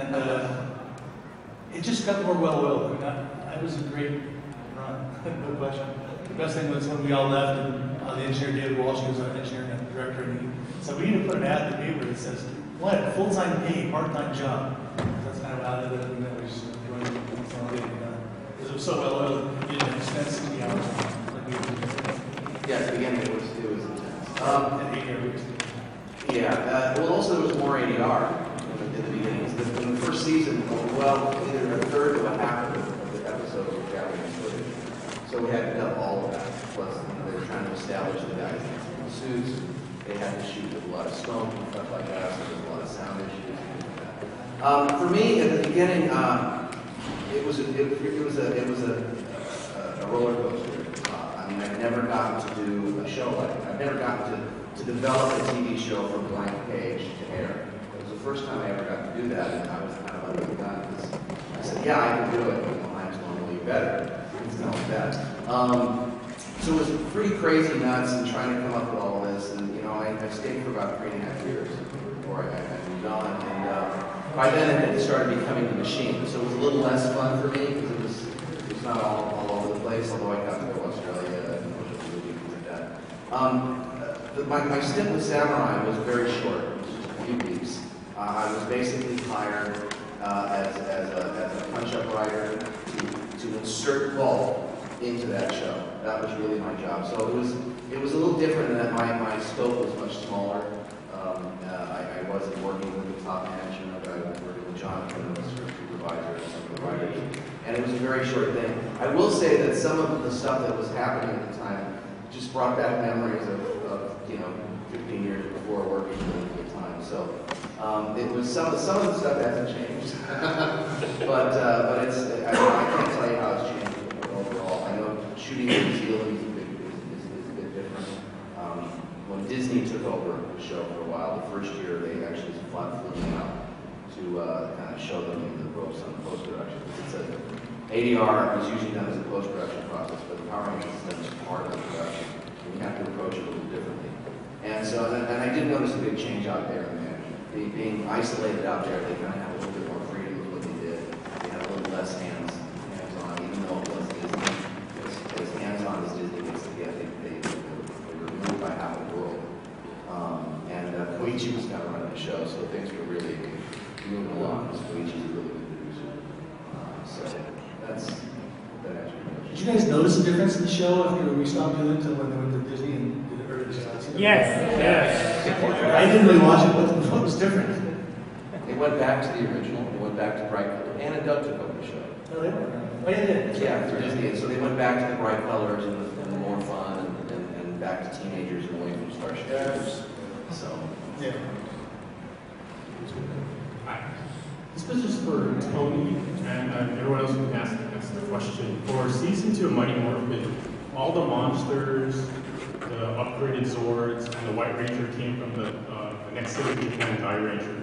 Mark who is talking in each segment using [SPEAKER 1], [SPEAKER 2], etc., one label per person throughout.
[SPEAKER 1] and it just got more well-oiled. I mean, that was a great run, no question. The best thing was when we all left, and the engineer, David Walsh, who was our engineer and director, and he said, we need to put an ad in the paper that says, what, full-time pay, part-time job. That's kind of how that is, and then we just going to getting done. Because it was so well-oiled, you didn't spend 60 hours on it. Like we did.
[SPEAKER 2] Yeah, at the beginning it was intense.
[SPEAKER 1] And 8 weeks.
[SPEAKER 2] Yeah, well also there was more ADR in the beginning. In the first season, well, either a third or a half of the episodes were Japanese footage. So we had to dub all of that. Plus, they were trying to establish the guys in suits. They had to shoot with a lot of smoke and stuff like that, so there was a lot of sound issues. For me, at the beginning, it was a roller coaster. I mean, I'd never gotten to do a show like it. I've never gotten to develop a TV show from blank page to air. It was the first time I ever got to do that, and I was kind of under the gun. I said, yeah, I can do it. I'm normally better. It's not like that. So it was pretty crazy nuts and trying to come up with all of this. And, you know, I stayed for about 3.5 years before I moved on. And by then it started becoming the machine. So it was a little less fun for me because it was not all over the place, although I got to go to Australia and things like that. My stint with Samurai was very short. It was just a few weeks. I was basically hired as a punch-up writer to insert Vault into that show. That was really my job. So it was a little different in that my scope was much smaller. I wasn't working with the top management. I was working with Jonathan, the supervisor, and some of the writers. And it was a very short thing. I will say that some of the stuff that was happening at the time just brought back memories of 15 years before working at the time. So it was some of the stuff hasn't changed, but it's I can't tell you how it's changed overall. I know shooting in New Zealand is a bit different. When Disney took over the show for a while, the first year they actually flew me out to kind of show them the ropes on the post-production. It's ADR is usually done as a post-production process, but the Power Rangers is done as part of the production. We have to approach it a little differently. And so, and I did notice a big change out there in management. Being isolated out there, they kind of have a little bit more freedom with what they did. They had a little less hands-on, even though it was Disney. As hands-on as Disney gets to get, they were moved by half the world. And Koichi was kind of running the show, so things were really moving along. Koichi's a really good producer. So that's that actually.
[SPEAKER 1] Did you guys notice a difference in the show after we stopped doing it to when they went to Disney and did it earlier?
[SPEAKER 3] Yes.
[SPEAKER 1] I didn't really watch it. What was different?
[SPEAKER 2] They went back to the original. They went back to Bright Color. Anna and Doug took over the show.
[SPEAKER 1] No, they weren't. Oh, yeah, they did.
[SPEAKER 2] Yeah, through Disney. And so they went back to the bright colors and the more fun and back to teenagers and away from Starship Troopers. So
[SPEAKER 1] yeah.
[SPEAKER 3] This was just for Tony and everyone else who asked the question. For season 2 of Mighty Morphin, all the monsters, the upgraded Zords, and the White Ranger came from the next season and Die Ranger.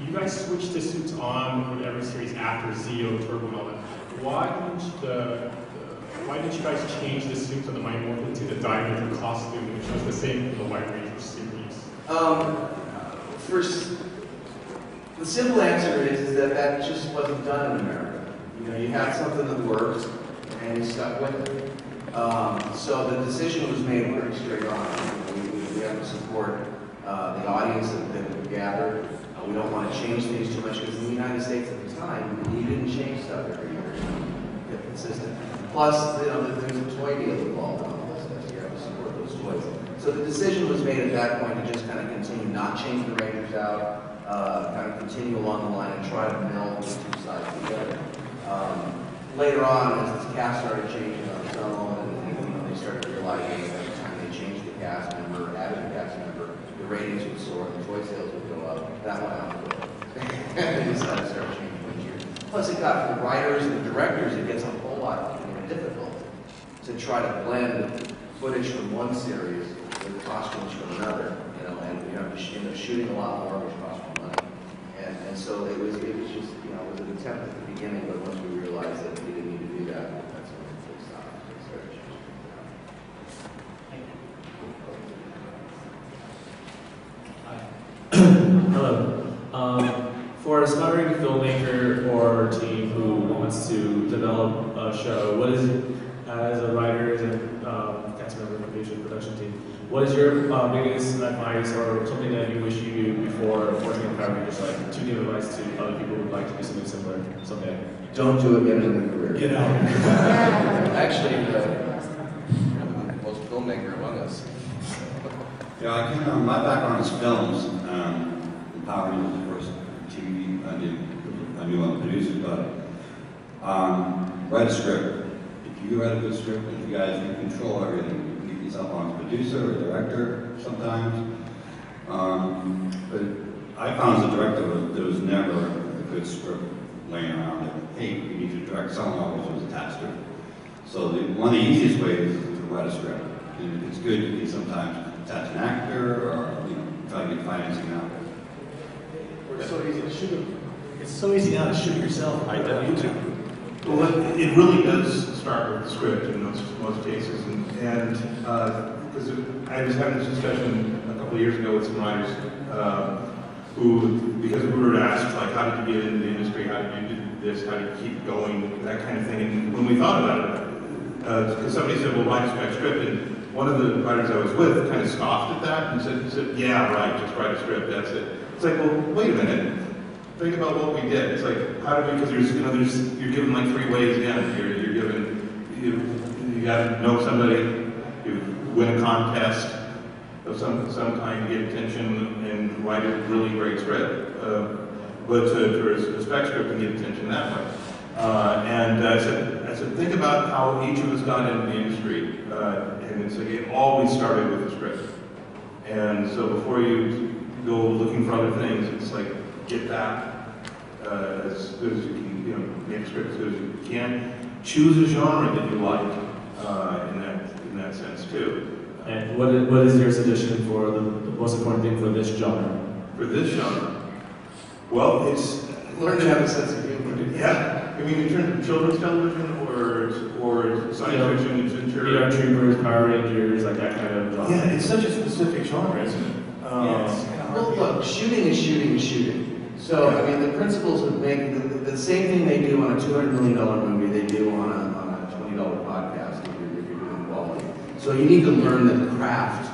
[SPEAKER 3] You guys switched the suits on with every series after Zeo, Turbo, and all that. Why didn't you guys change the suits on the Mighty Morphin to the Die Ranger costume, which was the same for the White Ranger series?
[SPEAKER 2] First, the simple answer is that just wasn't done in America. You know, you had something that worked, and you stuck with it. So the decision was made pretty straight on. We have to support the audience that we gathered. We don't want to change things too much because in the United States at the time, you didn't change stuff every year. You kept consistent. Plus, there's a toy deal involved in all this stuff. You have to support those toys. So the decision was made at that point to just kind of continue, not change the Rangers out, kind of continue along the line and try to meld the two sides together. Later on, as the cast started changing on its own, and they started realizing that every time they changed the cast member, added a cast member, the ratings would soar, the toy sales would go up. That went out the door. And they decided to start changing each year. Plus, it got for the writers and the directors, it gets a whole lot more difficult to try to blend footage from one series with costumes from another, and you end up shooting a lot more, which costs more money. And so it was just, it was an attempt at the beginning, but once we realized that we didn't need to do that, that's when we stopped.
[SPEAKER 4] Hello. For an aspiring filmmaker or team who wants to develop a show, what is, as a writer and cast member of the production team, what is your biggest advice or something that you wish you knew before working on Power Rangers, like to give advice to other people who would like to do something similar someday?
[SPEAKER 2] Don't do it yet in your career.
[SPEAKER 1] Get out.
[SPEAKER 5] Actually, the most filmmaker among us.
[SPEAKER 6] Yeah, I came, my background is films. Power Rangers was the first TV I knew I'm a producer, but write a script. If you write a good script, if you guys, you control everything. You can get yourself on as a producer or director sometimes. But I found as a director there was never a good script laying around that, hey, you need to direct someone else was attached to it. So one of the easiest ways is to write a script. And if it's good, you can sometimes attach an actor or try to get financing out.
[SPEAKER 1] It's so easy to shoot. It's so easy now to shoot yourself on YouTube.
[SPEAKER 7] Well, it really does start with the script in most cases, and because I was having this discussion a couple of years ago with some writers who, because we were asked like, how did you get into the industry, how did you do this, how do you keep going, that kind of thing. And when we thought about it, because somebody said, well, why just write a script? And one of the writers I was with kind of scoffed at that and said, yeah, right, just write a script, that's it. It's like, well, wait a minute. Think about what we did. It's like, how do we? Because you're given like 3 ways in. You're given, you got to know somebody, you win a contest of some kind to get attention and write a really great script. But for a spec script to get attention that way. And I said, think about how each of us got into the industry, and it's like it always started with a script. And so before you go looking for other things, it's like get that as good as you can, make a script as good as you can. Choose a genre that you like in that sense too.
[SPEAKER 4] And what is your suggestion for the most important thing for this genre?
[SPEAKER 7] For this genre, well, it's
[SPEAKER 5] Learn to have a sense of humor.
[SPEAKER 7] yeah. I mean, in terms of children's television or science fiction, adventure.
[SPEAKER 4] VR Troopers, Power Rangers, like that kind of genre.
[SPEAKER 7] Yeah, it's such a specific genre, isn't it?
[SPEAKER 2] Well, look, shooting is shooting is shooting. So, I mean, the principles of making the same thing they do on a $200 million movie, they do on a $20 podcast if you're doing quality. So you need to learn the craft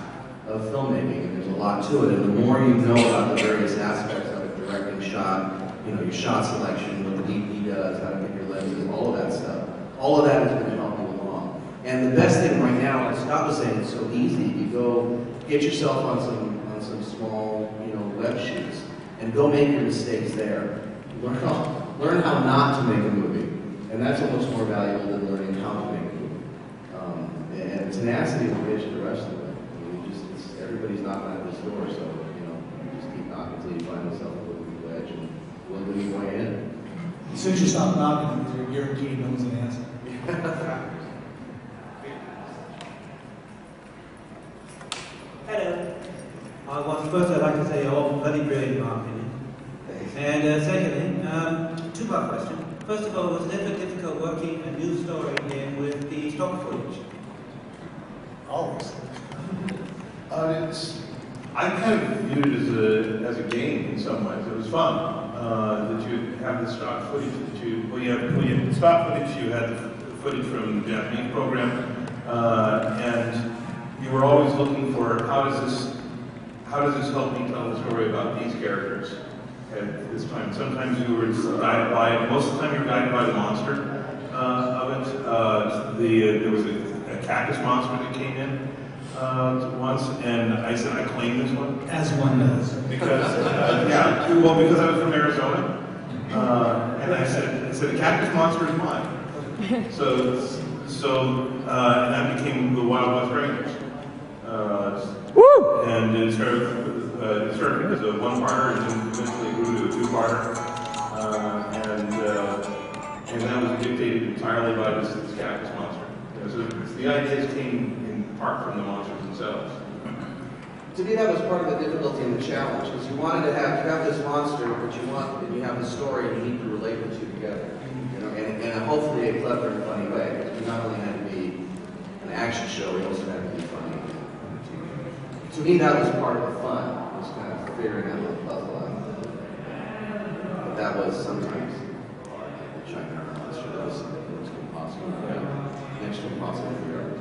[SPEAKER 2] of filmmaking, and there's a lot to it. And the more you know about the various aspects of it, directing shot, your shot selection, what the DP does, how to pick your lenses, all of that stuff. All of that is going to help you along. And the best thing right now, like Scott was saying, it's so easy. You go get yourself on some small, web shoots, and go make your mistakes there. Learn how not to make a movie, and that's almost more valuable than learning how to make a movie. And tenacity will get you the rest of it. I mean, everybody's knocking at this door, so you just keep knocking until you find yourself a little wedge and wiggle your way in.
[SPEAKER 1] As soon as you stop knocking, you're guaranteed no one's going to answer.
[SPEAKER 8] Hello. Well, first I'd like to say you're all very brilliant in my opinion. And secondly, two-part question. First of all, was it ever difficult working a new story again with the stock footage?
[SPEAKER 1] Always.
[SPEAKER 7] I kind of viewed it as a game in some ways. It was fun that you have the stock footage that you have stock footage. You had the footage from the Japanese program, and you were always looking for how does this help me tell the story about these characters at this time. Sometimes you were guided by, most of the time you were guided by the monster of it. There was a cactus monster that came in once, and I said, I claim this one.
[SPEAKER 1] As one does.
[SPEAKER 7] Because, because I was from Arizona, and I said, a cactus monster is mine. And that became the Wild West Rangers. And it started as a one-parter, and then eventually grew to a two-parter, and that was dictated entirely by this cactus monster. So the ideas came in part from the monsters themselves.
[SPEAKER 2] To me, that was part of the difficulty and the challenge, because you wanted to have this monster, but you have the story, and you need to relate the two together. And hopefully a clever and funny way, because we not only had to be an action show, we also had to be funny. To me, that was part of the fun, was kind of figuring out the puzzle out. that was sometimes hard. China last year, that was impossible. Yeah. Next to impossible for